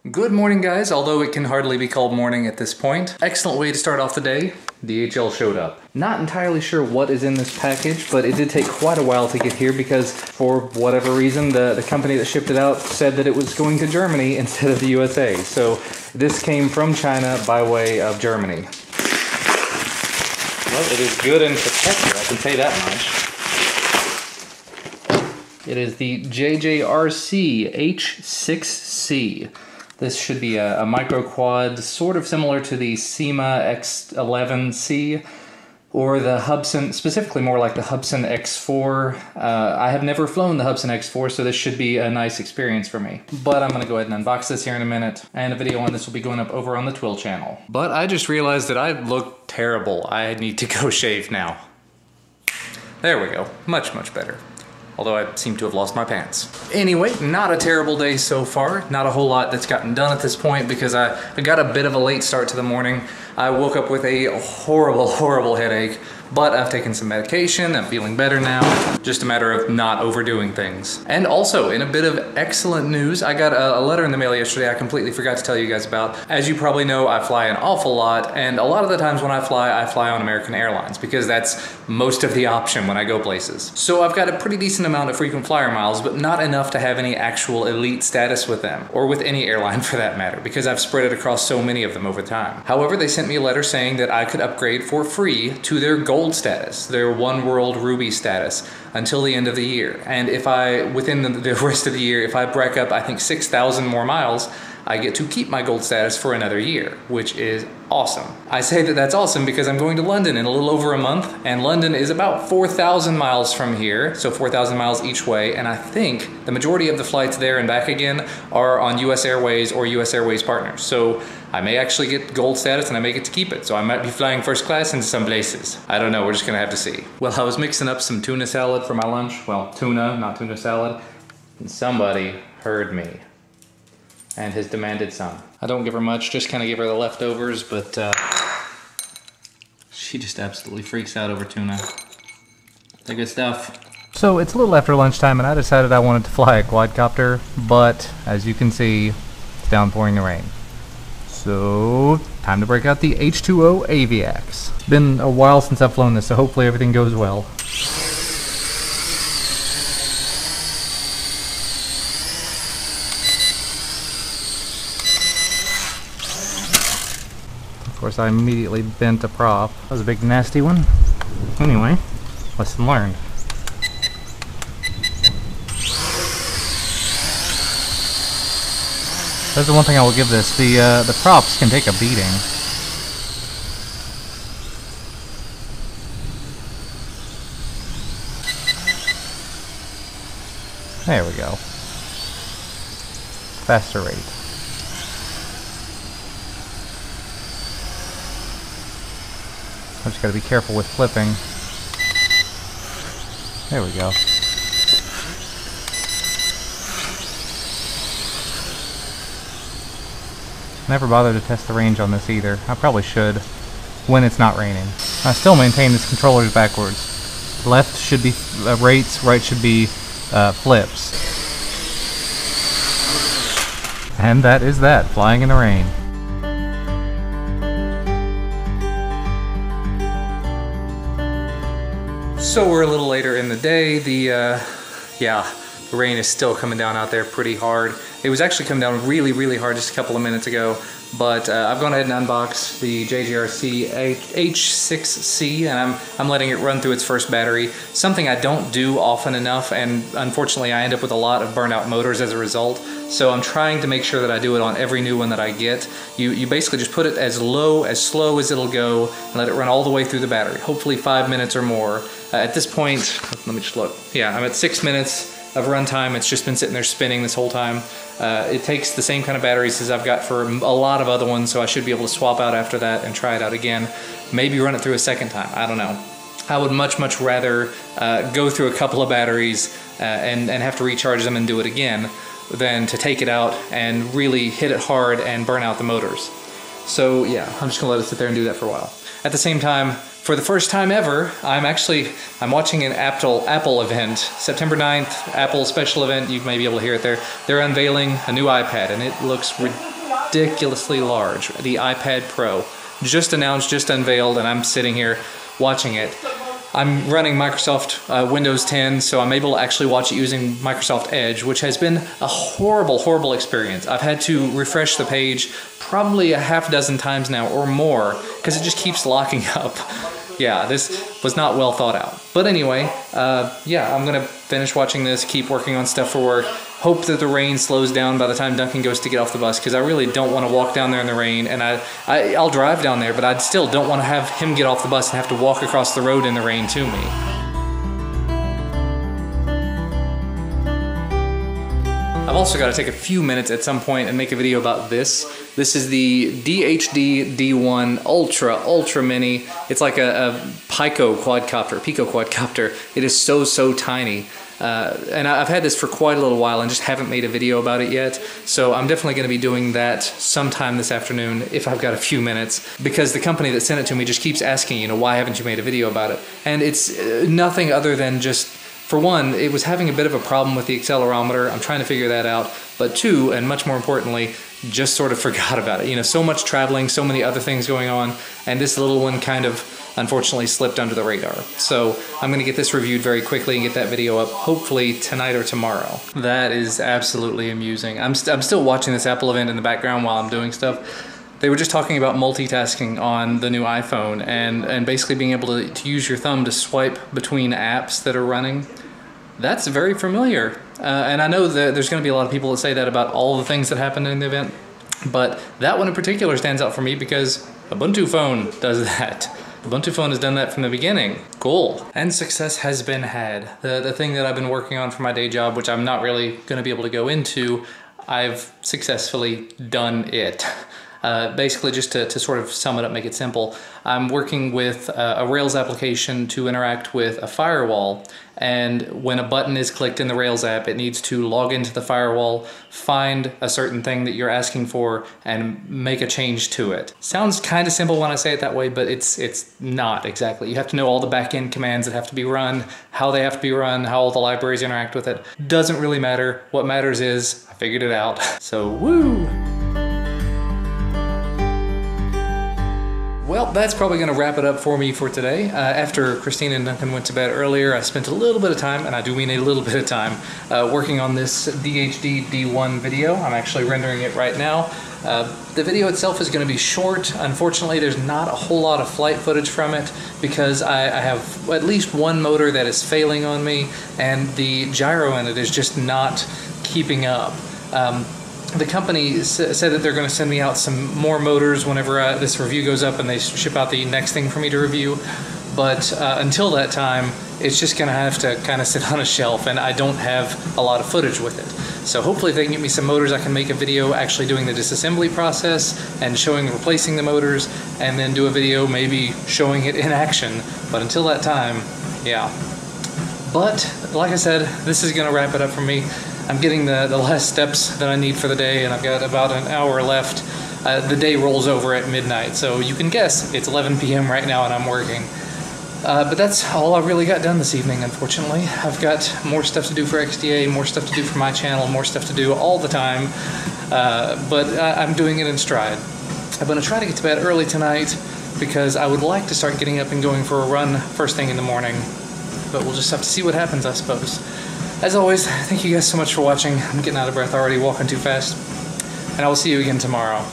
Good morning, guys, although it can hardly be called morning at this point. Excellent way to start off the day. DHL showed up. Not entirely sure what is in this package, but it did take quite a while to get here because for whatever reason, the company that shipped it out said that it was going to Germany instead of the USA. So this came from China by way of Germany. Well, it is good and protected, I can say that much. It is the JJRC H6C. This should be a micro quad, sort of similar to the SEMA X11C or the Hubsan, specifically more like the Hubsan X4. I have never flown the Hubsan X4, so this should be a nice experience for me. But I'm going to go ahead and unbox this here in a minute, and a video on this will be going up over on the Twill channel. But I just realized that I look terrible. I need to go shave now. There we go. Much, much better. Although I seem to have lost my pants. Anyway, not a terrible day so far. Not a whole lot that's gotten done at this point because I got a bit of a late start to the morning. I woke up with a horrible, horrible headache, but I've taken some medication. I'm feeling better now. Just a matter of not overdoing things. And also, in a bit of excellent news, I got a letter in the mail yesterday I completely forgot to tell you guys about. As you probably know, I fly an awful lot, and a lot of the times when I fly on American Airlines because that's most of the option when I go places. So I've got a pretty decent amount of frequent flyer miles, but not enough to have any actual elite status with them, or with any airline for that matter, because I've spread it across so many of them over time. However, they sent me a letter saying that I could upgrade for free to their gold status, their One World Ruby status, until the end of the year. And if I, within the rest of the year, if I rack up, I think 6,000 more miles, I get to keep my gold status for another year, which is awesome. I say that that's awesome because I'm going to London in a little over a month, and London is about 4,000 miles from here, so 4,000 miles each way, and I think the majority of the flights there and back again are on US Airways or US Airways partners. So I may actually get gold status and I may get to keep it, so I might be flying first class into some places. I don't know, we're just gonna have to see. Well, I was mixing up some tuna salad for my lunch. Well, tuna, not tuna salad, and somebody heard me and has demanded some. I don't give her much, just kind of give her the leftovers, but she just absolutely freaks out over tuna. They're good stuff. So it's a little after lunchtime and I decided I wanted to fly a quadcopter, but as you can see, it's downpouring the rain. So, time to break out the H2O Aviax. Been a while since I've flown this, so hopefully everything goes well. Of course, I immediately bent a prop. That was a big nasty one. Anyway, lesson learned. That's the one thing I will give this. The props can take a beating. There we go. Faster rate. I just gotta be careful with flipping. There we go. Never bothered to test the range on this either. I probably should when it's not raining. I still maintain this controller's backwards. Left should be rates, right should be flips. And that is that, flying in the rain. So we're a little later in the day. The rain is still coming down out there pretty hard. It was actually coming down really, really hard just a couple of minutes ago, but I've gone ahead and unboxed the JJRC H6C, and I'm letting it run through its first battery. Something I don't do often enough, and unfortunately I end up with a lot of burnt out motors as a result. So I'm trying to make sure that I do it on every new one that I get. You basically just put it as slow as it'll go, and let it run all the way through the battery, hopefully 5 minutes or more. At this point, let me just look. Yeah, I'm at 6 minutes of runtime. It's just been sitting there spinning this whole time. It takes the same kind of batteries as I've got for a lot of other ones, so I should be able to swap out after that and try it out again. Maybe run it through a second time, I don't know. I would much rather go through a couple of batteries and have to recharge them and do it again than to take it out and really hit it hard and burn out the motors. So yeah, I'm just gonna let it sit there and do that for a while. at the same time, for the first time ever, I'm watching an Apple event. September 9th, Apple special event, you may be able to hear it there. They're unveiling a new iPad, and it looks ridiculously large. The iPad Pro. Just announced, just unveiled, and I'm sitting here watching it. I'm running Microsoft Windows 10, so I'm able to actually watch it using Microsoft Edge, which has been a horrible, horrible experience. I've had to refresh the page probably a half dozen times now or more, because it just keeps locking up. Yeah, this was not well thought out. But anyway, yeah, I'm gonna finish watching this, keep working on stuff for work, hope that the rain slows down by the time Duncan goes to get off the bus, because I really don't want to walk down there in the rain, and I'll drive down there, but I still don't want to have him get off the bus and have to walk across the road in the rain to me. I've also got to take a few minutes at some point and make a video about this. This is the DHD D1 Ultra Mini. It's like a Pico quadcopter. It is so tiny. And I've had this for quite a little while and just haven't made a video about it yet. So I'm definitely going to be doing that sometime this afternoon if I've got a few minutes, because the company that sent it to me just keeps asking, you know, why haven't you made a video about it? And it's nothing other than just, for one, it was having a bit of a problem with the accelerometer. I'm trying to figure that out. But two, and much more importantly, just sort of forgot about it. You know, so much traveling, so many other things going on, and this little one kind of unfortunately slipped under the radar. So I'm gonna get this reviewed very quickly and get that video up hopefully tonight or tomorrow. That is absolutely amusing. I'm still watching this Apple event in the background while I'm doing stuff. They were just talking about multitasking on the new iPhone and basically being able to use your thumb to swipe between apps that are running. That's very familiar. And I know that there's going to be a lot of people that say that about all the things that happened in the event, but that one in particular stands out for me because Ubuntu Phone does that. Ubuntu Phone has done that from the beginning. Cool. And success has been had. The thing that I've been working on for my day job, which I'm not really going to be able to go into, I've successfully done it. Basically, just to sort of sum it up, make it simple, I'm working with a Rails application to interact with a firewall, and when a button is clicked in the Rails app, it needs to log into the firewall, find a certain thing that you're asking for, and make a change to it. Sounds kind of simple when I say it that way, but it's not exactly. You have to know all the back-end commands that have to be run, how they have to be run, how all the libraries interact with it. Doesn't really matter. What matters is I figured it out. So, woo! Well, that's probably going to wrap it up for me for today. After Christine and Duncan went to bed earlier, I spent a little bit of time, and I do mean a little bit of time, working on this DHD D1 video. I'm actually rendering it right now. The video itself is going to be short. Unfortunately, there's not a whole lot of flight footage from it because I have at least one motor that is failing on me, and the gyro in it is just not keeping up. The company said that they're going to send me out some more motors whenever this review goes up and they ship out the next thing for me to review. But until that time, it's just going to have to kind of sit on a shelf, and I don't have a lot of footage with it. So hopefully if they can get me some motors, I can make a video actually doing the disassembly process and showing replacing the motors, and then do a video maybe showing it in action. But until that time, yeah. But like I said, this is going to wrap it up for me. I'm getting the last steps that I need for the day, and I've got about an hour left. The day rolls over at midnight, so you can guess it's 11 p.m. right now and I'm working. But that's all I really got done this evening, unfortunately. I've got more stuff to do for XDA, more stuff to do for my channel, more stuff to do all the time, but I'm doing it in stride. I'm going to try to get to bed early tonight because I would like to start getting up and going for a run first thing in the morning, but we'll just have to see what happens, I suppose. As always, thank you guys so much for watching. I'm getting out of breath already, walking too fast. And I will see you again tomorrow.